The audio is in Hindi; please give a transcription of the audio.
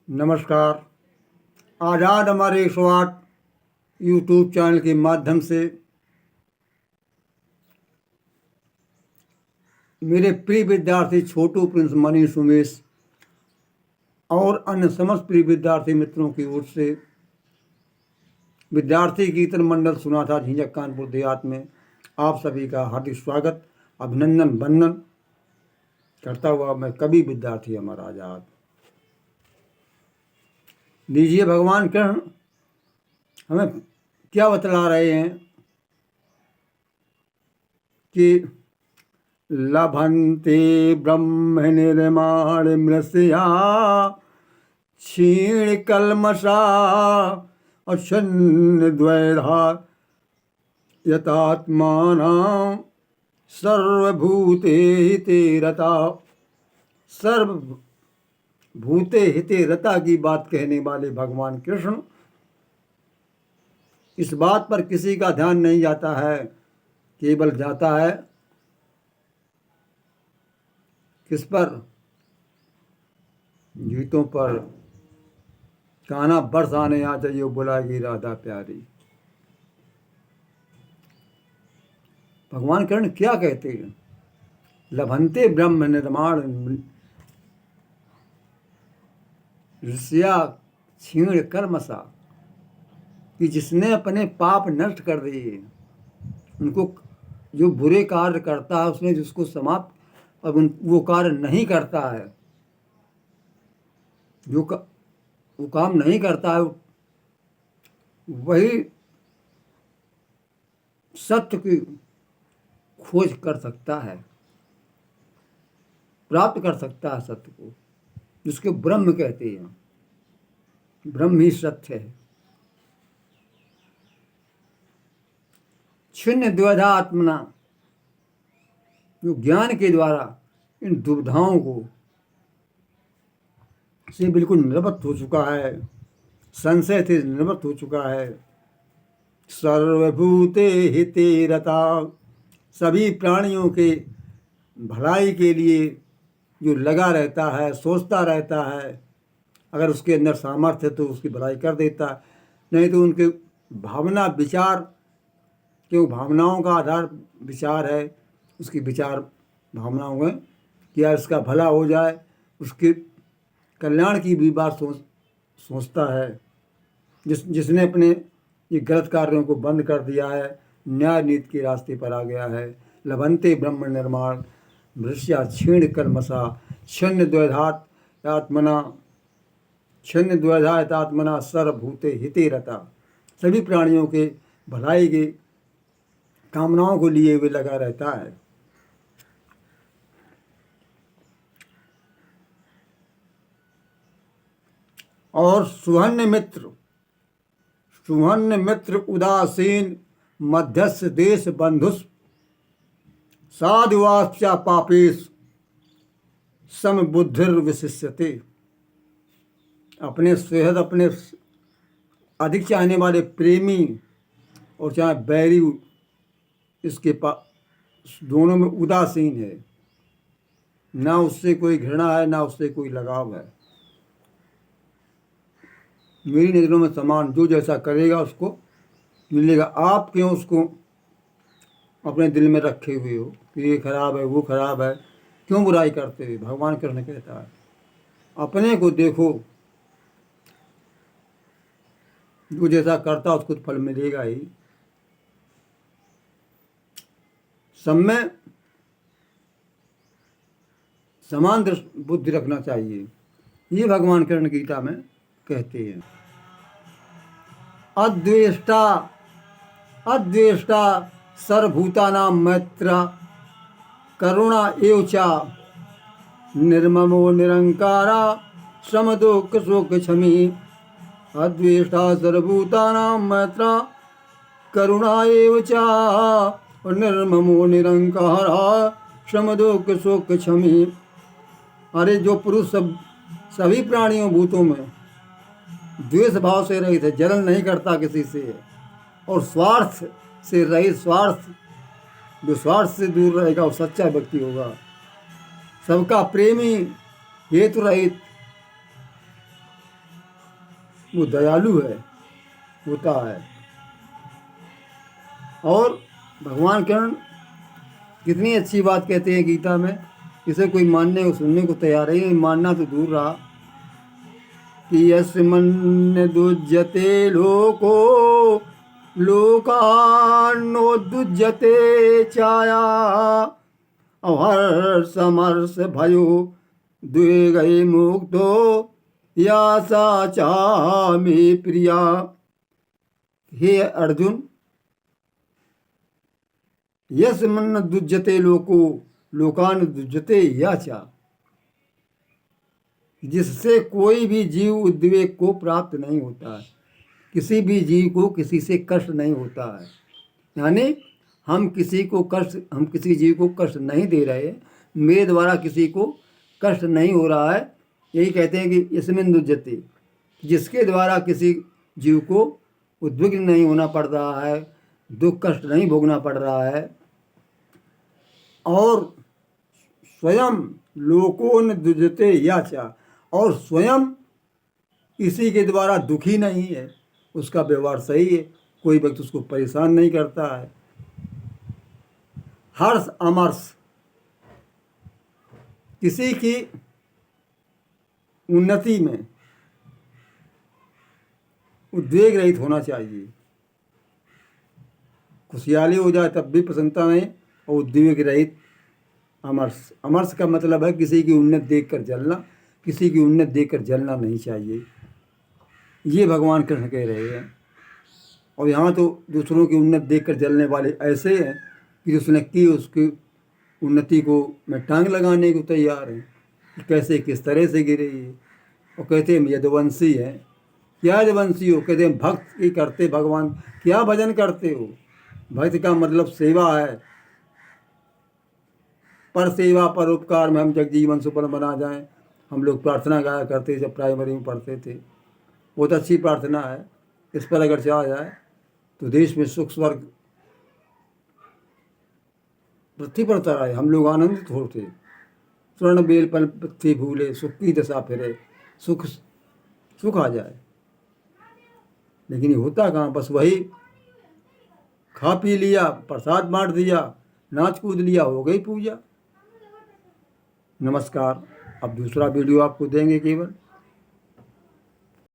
नमस्कार। आज़ाद हमारे 108 यूट्यूब चैनल के माध्यम से मेरे प्रिय विद्यार्थी छोटू, प्रिंस, मनीष, उमेश और अन्य समस्त प्रिय विद्यार्थी मित्रों की ओर से विद्यार्थी कीर्तन मंडल सुना था झिंझक कानपुर देहात में आप सभी का हार्दिक स्वागत, अभिनंदन, वंदन करता हुआ मैं कवि विद्यार्थी अमर आज़ाद। लीजिए, भगवान कृष्ण हमें क्या बतला रहे हैं कि लभन्ते ब्रह्म निर्माण मृष्या क्षीण कल्मषा अक्षन्न द्वैधा यतात्मानां सर्वभूते हिते रता। सर्वभूते हिते रता की बात कहने वाले भगवान कृष्ण इस बात पर किसी का ध्यान नहीं जाता है, केवल जाता है किस पर? गीतों पर। कान्हा बरसाने आ जाइए बुलाएगी राधा प्यारी। भगवान कृष्ण क्या कहते हैं? लभन्ते ब्रह्म निर्माण ऋषिया क्षीण कर्मसा, कि जिसने अपने पाप नष्ट कर दिए, उनको जो बुरे कार्य करता है उसने जिसको समाप्त, अब वो कार्य नहीं करता है, वो काम नहीं करता है, वही सत्य की खोज कर सकता है, प्राप्त कर सकता है सत्य को, जिसके ब्रह्म कहते हैं। ब्रह्म ही सत्य है। छिन्न द्विधा आत्मना, जो ज्ञान के द्वारा इन दुविधाओं को से बिल्कुल निवृत्त हो चुका है, संशय से निवृत्त हो चुका है। सर्वभूते हिते रता, सभी प्राणियों के भलाई के लिए जो लगा रहता है, सोचता रहता है, अगर उसके अंदर सामर्थ्य है तो उसकी भलाई कर देता है, नहीं तो उनके भावना विचार, क्यों भावनाओं का आधार विचार है, उसकी विचार भावनाओं में क्या इसका भला हो जाए, उसके कल्याण की भी बात सोचता है। जिसने अपने ये गलत कार्यों को बंद कर दिया है, न्याय नीति के रास्ते पर आ गया है। लभन्ते ब्रह्म निर्माण मृष्या क्षीण कर्मसा छिन्न द्वैधात आत्मना सर्वभूते हिते रता, सभी प्राणियों के भलाई के कामनाओं को लिए हुए लगा रहता है। और सुहन्य मित्र उदासीन मध्यस्थ देश बंधुस साधुवास्या पापेश समबुद्धिर विशिष्यते। अपने सेहत, अपने अधिक चाहने वाले प्रेमी और चाहे बैरी, इसके पास दोनों में उदासीन है, ना उससे कोई घृणा है ना उससे कोई लगाव है। मेरी नज़रों में समान, जो जैसा करेगा उसको मिलेगा। आप क्यों उसको अपने दिल में रखे हुए हो कि ये खराब है वो खराब है, क्यों बुराई करते हुए? भगवान कृष्ण कहता है अपने को देखो, जो जैसा करता उसको फल मिलेगा ही। सब में समान बुद्धि रखना चाहिए, ये भगवान कृष्ण गीता में कहते हैं। अद्वेष्टा सर्वभूतानां मैत्र करुणा एव च निर्ममो निरंकारा समदुःख शोक क्षमी। अद्वेष्टा सर्वभूतानां मैत्र करुणा एव च निर्ममो निरंकारा समदुःख शोक क्षमी। अरे जो पुरुष सभी प्राणियों भूतों में द्वेष भाव से रहित है, जलन नहीं करता किसी से, और स्वार्थ से रहित, जो स्वार्थ से दूर रहेगा वो सच्चा व्यक्ति होगा। सबका प्रेमी, हेतु रहित, वो दयालु है, होता है। और भगवान कृष्ण कितनी अच्छी बात कहते हैं गीता में, इसे कोई मानने को सुनने को तैयार है, मानना तो दूर रहा कि यस्मन्य दुज्यते लोको लोकान्नोदुज्यते चाया अहर्षमर्ष भयो द्विगै मुक्तो या सा चामी प्रिया। हे अर्जुन, यस्मन्न दुज्यते लोको लोकान दुज्यते या चा, जिससे कोई भी जीव उद्वेग को प्राप्त नहीं होता है, किसी भी जीव को किसी से कष्ट नहीं होता है। यानी हम किसी जीव को कष्ट नहीं दे रहे, मेरे द्वारा किसी को कष्ट नहीं हो रहा है। यही कहते हैं कि इसमें दुज्यते, जिसके द्वारा किसी जीव को उद्विग्न नहीं होना पड़ रहा है, दुख कष्ट नहीं भोगना पड़ रहा है। और स्वयं लोकोन दुज्यते याचा, और स्वयं किसी के द्वारा दुखी नहीं है, उसका व्यवहार सही है, कोई व्यक्ति उसको परेशान नहीं करता है। हर्ष अमर्ष, किसी की उन्नति में उद्वेग रहित होना चाहिए। खुशहाली हो जाए तब भी प्रसन्नता नहीं, और उद्वेग रहित अमर्ष। अमर्ष का मतलब है किसी की उन्नति देखकर जलना, किसी की उन्नति देखकर जलना नहीं चाहिए, ये भगवान कृष्ण कह रहे हैं। और यहाँ तो दूसरों की उन्नति देखकर जलने वाले ऐसे हैं कि जिसने की उसकी उन्नति को मैं टांग लगाने को तैयार है, कि कैसे किस तरह से गिरे ये। और कहते हैं यदुवंशी है। क्या यदुवंशी हो? कहते हैं भक्त ही करते भगवान, क्या भजन करते हो? भक्त का मतलब सेवा है, पर सेवा पर उपकार में हम जगजीवन सुफल बना जाएं। हम लोग प्रार्थना गाया करते जब प्राइमरी में पढ़ते थे, बहुत अच्छी प्रार्थना है। इस पर अगर चाहा जाए तो देश में सुख स्वर्ग पृथ्वी पर तराए, हम लोग आनंदित होते। स्वर्ण बेल पल पृथ्वी भूले, सुख की दशा फिरे, सुख आ जाए। लेकिन ये होता कहाँ? बस वही खा पी लिया, प्रसाद बांट दिया, नाच कूद लिया, हो गई पूजा। नमस्कार। अब दूसरा वीडियो आपको देंगे केवल।